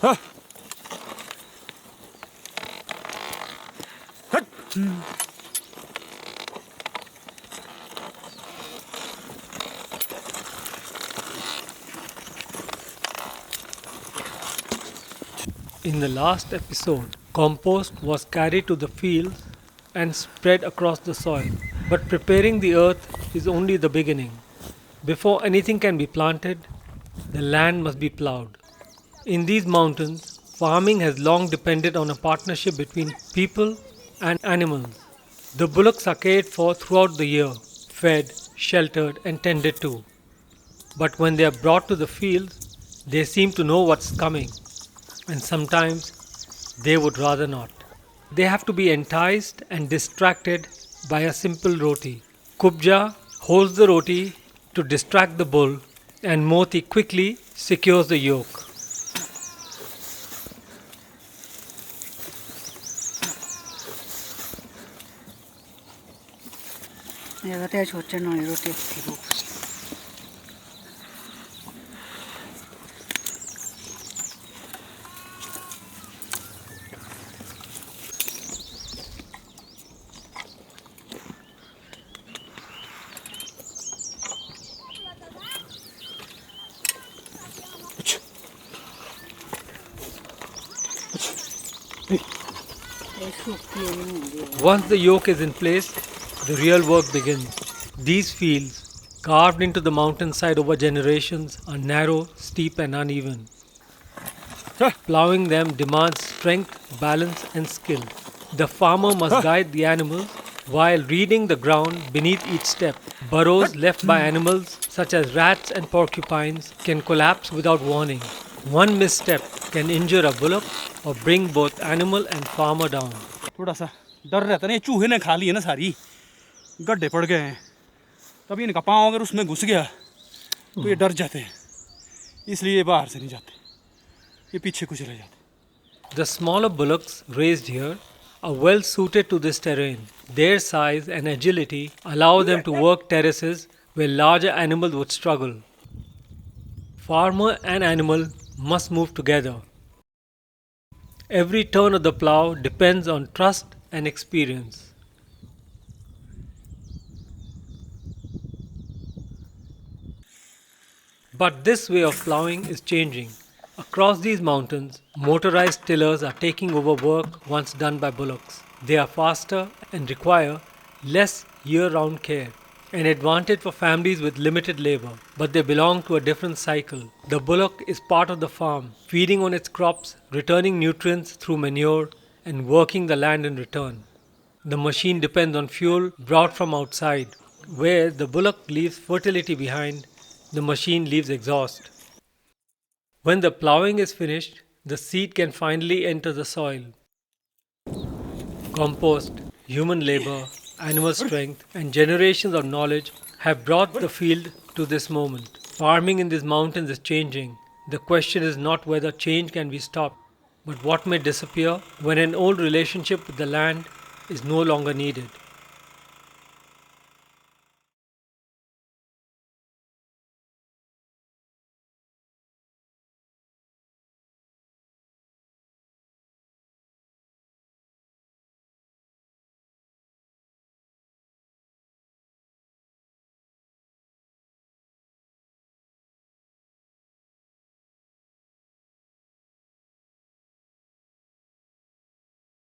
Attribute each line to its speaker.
Speaker 1: In the last episode, compost was carried to the fields and spread across the soil. But preparing the earth is only the beginning. Before anything can be planted, the land must be ploughed. In these mountains, farming has long depended on a partnership between people and animals. The bullocks are cared for throughout the year, fed, sheltered, and tended to. But when they are brought to the fields, they seem to know what's coming, and sometimes they would rather not. They have to be enticed and distracted by a simple roti. Kubja holds the roti to distract the bull, and Moti quickly secures the yoke.
Speaker 2: 내가 대줬잖아 이렇게 피고.
Speaker 1: Once the yoke is in place, the real work begins. These fields, carved into the mountainside over generations, are narrow, steep, and uneven. Ploughing them demands strength, balance, and skill. The farmer must guide the animals while reading the ground beneath each step. Burrows left by animals such as rats and porcupines can collapse without warning. One misstep can injure a bullock or bring both animal and farmer down.
Speaker 3: थोड़ा सा डर रहता है ना, ये चूहे ने खा ली है ना सारी, गड्ढे पड़ गए हैं, तभी इनका पाँव अगर उसमें घुस गया तो ये डर जाते हैं, इसलिए ये बाहर से नहीं जाते, ये पीछे को चले जाते.
Speaker 1: The smaller bullocks raised here are well suited to this terrain. Their size and agility allow them to work terraces where larger animals would struggle. Farmer and animal must move together. Every turn of the plough depends on trust and experience. But this way of ploughing is changing. Across these mountains, motorized tillers are taking over work once done by bullocks. They are faster and require less year-round care. An advantage for families with limited labor, but they belong to a different cycle. The bullock is part of the farm, feeding on its crops, returning nutrients through manure, and working the land in return. The machine depends on fuel brought from outside. Where the bullock leaves fertility behind, the machine leaves exhaust. When the ploughing is finished, the seed can finally enter the soil. Compost, human labor, animal strength, and generations of knowledge have brought the field to this moment. Farming in these mountains is changing. The question is not whether change can be stopped, but what may disappear when an old relationship with the land is no longer needed.